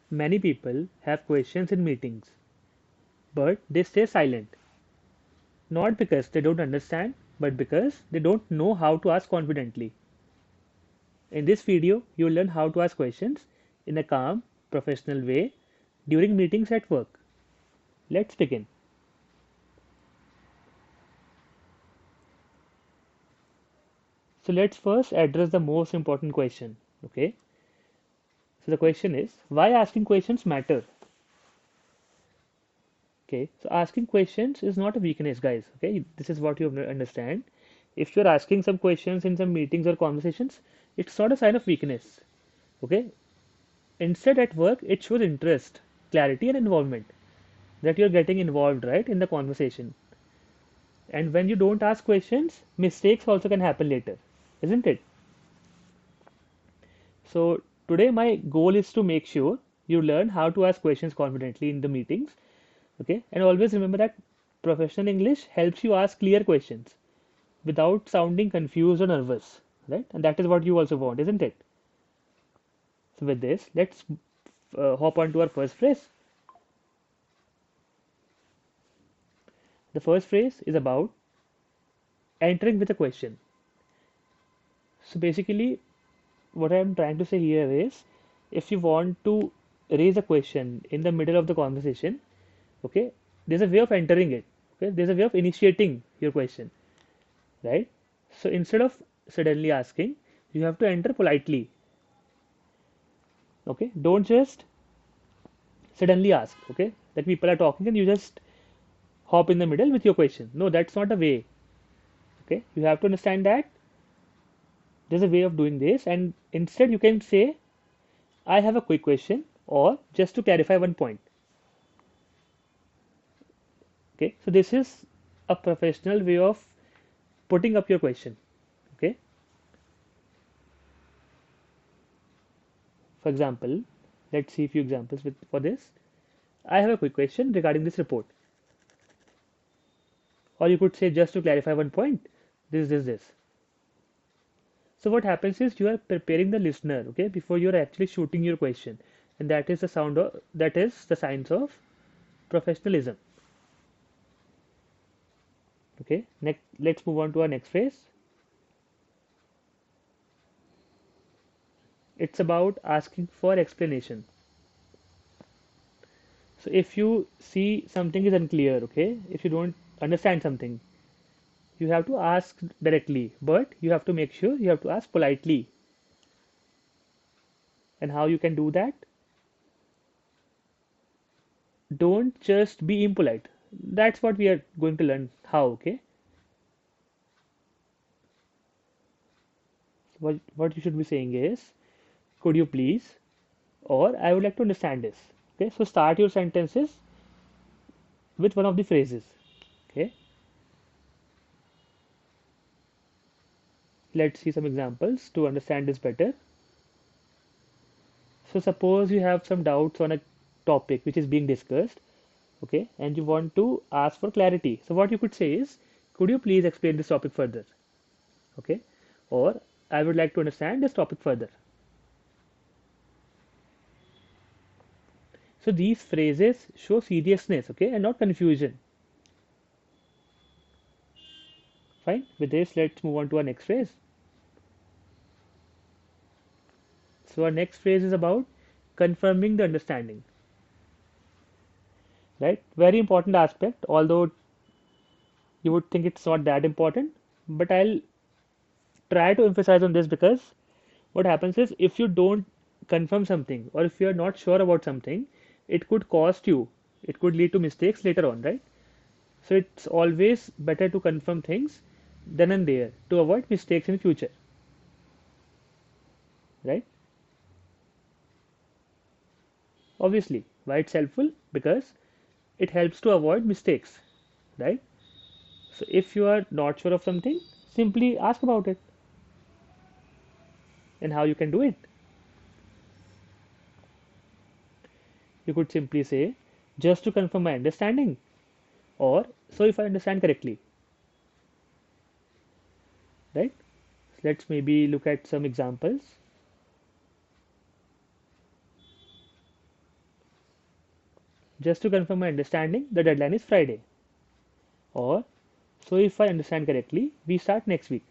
Many people have questions in meetings, but they stay silent. Not because they don't understand, but because they don't know how to ask confidently. In this video, you'll learn how to ask questions in a calm, professional way during meetings at work. Let's begin. So let's first address the most important question. Okay. So the question is, why asking questions matter? Okay. So asking questions is not a weakness, guys. Okay. This is what you have to understand. If you're asking some questions in some meetings or conversations, it's not a sign of weakness. Okay. Instead, at work, it shows interest, clarity, and involvement, that you're getting involved, right, in the conversation. And when you don't ask questions, mistakes also can happen later, isn't it? So today my goal is to make sure you learn how to ask questions confidently in the meetings. Okay, and always remember that professional English helps you ask clear questions without sounding confused or nervous, right? And that is what you also want, isn't it? So with this, let's hop on to our first phrase. The first phrase is about entering with a question. So basically, what I'm trying to say here is, if you want to raise a question in the middle of the conversation, okay, there's a way of entering it. Okay, there's a way of initiating your question, right? So instead of suddenly asking, you have to enter politely. Okay, don't just suddenly ask. Okay, that people are talking and you just hop in the middle with your question. No, that's not a way. Okay, you have to understand that there's a way of doing this, and instead you can say, I have a quick question, or just to clarify one point. Okay, so this is a professional way of putting up your question. Okay, for example, let's see a few examples for this. I have a quick question regarding this report. Or you could say, just to clarify one point, this. So what happens is you are preparing the listener, okay, before you are actually shooting your question, and that is the that is the signs of professionalism. Okay, next let's move on to our next phrase. It's about asking for explanation. So if you see something is unclear, okay, if you don't understand something, you have to ask directly, but you have to make sure you have to ask politely. And how you can do that? Don't just be impolite. That's what we are going to learn how. Okay, what you should be saying is, could you please, or I would like to understand this. Okay, so start your sentences with one of the phrases. Okay, let's see some examples to understand this better. So suppose you have some doubts on a topic which is being discussed, okay, and you want to ask for clarity. So what you could say is, could you please explain this topic further? Okay, or I would like to understand this topic further. So these phrases show seriousness, okay, and not confusion. Fine. With this, let's move on to our next phrase. So our next phrase is about confirming the understanding, right? Very important aspect, although you would think it's not that important, but I'll try to emphasize on this because what happens is, if you don't confirm something, or if you are not sure about something, it could cost you. It could lead to mistakes later on, right? So it's always better to confirm things then and there to avoid mistakes in future, right? Obviously, why it's helpful? Because it helps to avoid mistakes, right? So if you are not sure of something, simply ask about it and how you can do it. You could simply say, just to confirm my understanding, or so if I understand correctly, right? Let's maybe look at some examples. just to confirm my understanding, the deadline is Friday. Or, so if I understand correctly, we start next week.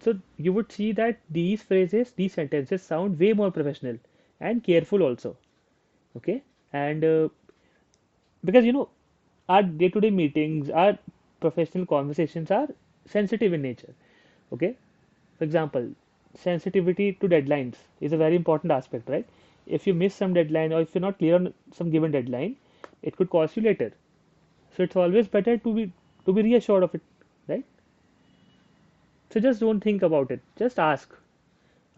So you would see that these phrases, these sentences sound way more professional and careful also. Okay. And because our day-to-day meetings, our professional conversations are sensitive in nature. Okay. For example, sensitivity to deadlines is a very important aspect, right? If you miss some deadline or if you're not clear on some given deadline, it could cost you later. So it's always better to be reassured of it, right? So just don't think about it. Just ask.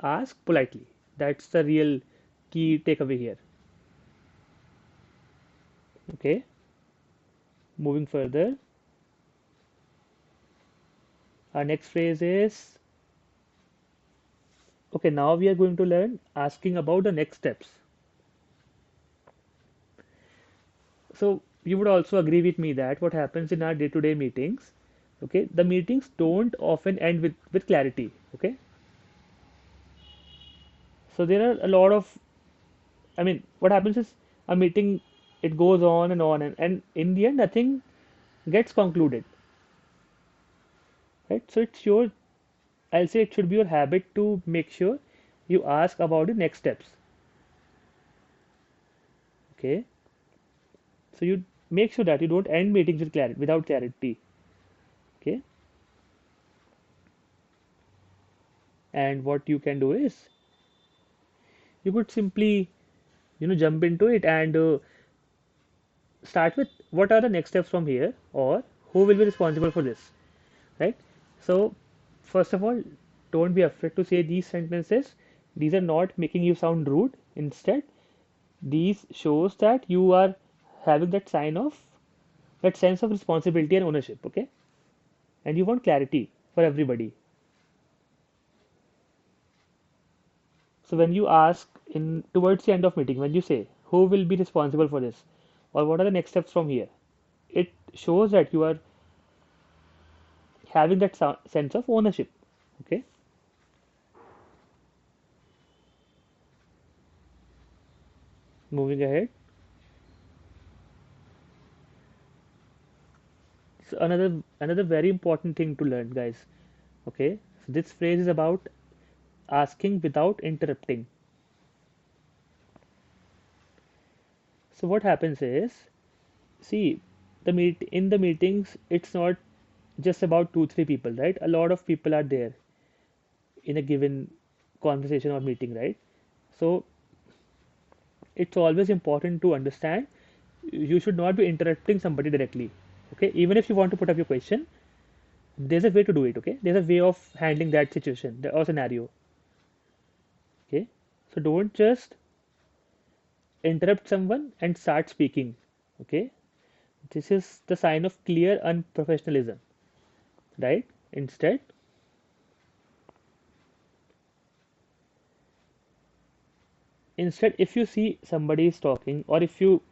Ask politely. That's the real key takeaway here. Okay. Moving further, our next phrase is okay. Now we are going to learn asking about the next steps. So you would also agree with me that what happens in our day-to-day meetings, okay, the meetings don't often end with clarity. Okay. So there are a lot of, I mean, what happens is a meeting, it goes on and in the end nothing gets concluded, right? So it's your, I'll say it should be your habit to make sure you ask about the next steps. Okay. So you make sure that you don't end meetings with clarity without clarity. Okay. And what you can do is you could simply jump into it and start with what are the next steps from here, or who will be responsible for this, right? So first of all, don't be afraid to say these sentences. These are not making you sound rude. Instead, these shows that you are having that sense of responsibility and ownership. Okay. And you want clarity for everybody. So when you ask in towards the end of meeting, when you say who will be responsible for this, or what are the next steps from here, it shows that you are having that sense of ownership. Okay. Moving ahead. So another very important thing to learn, guys. Okay. So this phrase is about asking without interrupting. So what happens is, see, the meetings, it's not just about two, three people, right? A lot of people are there in a given conversation or meeting, right? So it's always important to understand you should not be interrupting somebody directly. Okay, even if you want to put up your question, there's a way to do it. Okay, there's a way of handling that situation or scenario. Okay, so don't just interrupt someone and start speaking. Okay, this is the sign of clear unprofessionalism, right? Instead, if you see somebody is talking, or if you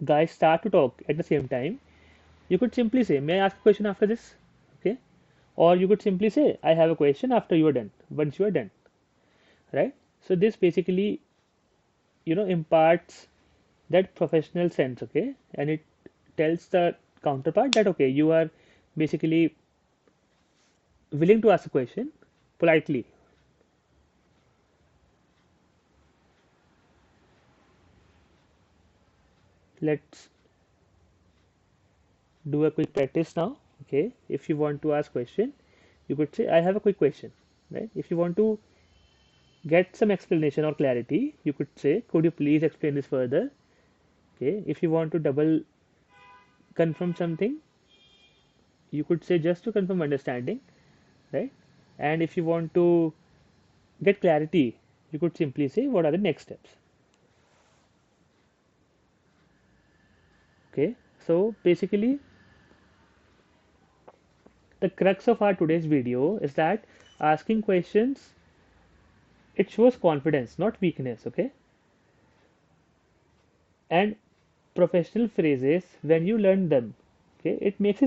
guys start to talk at the same time, you could simply say, may I ask a question after this? Okay. Or you could simply say, I have a question after you are done, once you are done, right? So this basically, imparts that professional sense, okay? And it tells the counterpart that, okay, you are basically willing to ask a question politely. Let's do a quick practice now, okay? If you want to ask question, you could say, I have a quick question, right? If you want to get some explanation or clarity, you could say, could you please explain this further? Okay, if you want to double confirm something, you could say just to confirm understanding, right? And if you want to get clarity, you could simply say what are the next steps. Okay, so basically, the crux of our today's video is that asking questions, it shows confidence, not weakness. Okay, and professional phrases, when you learn them, okay, it makes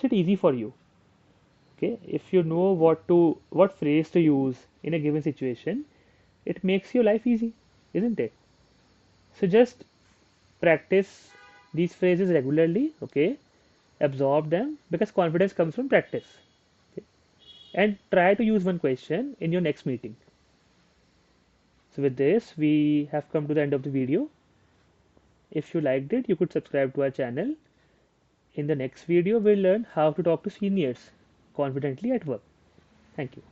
it easy for you. Okay, if you know what phrase to use in a given situation, it makes your life easy, isn't it? So just practice these phrases regularly, okay? Absorb them because confidence comes from practice. Okay? And try to use one question in your next meeting. So with this, we have come to the end of the video. If you liked it, you could subscribe to our channel. In the next video, we'll learn how to talk to seniors confidently at work. Thank you.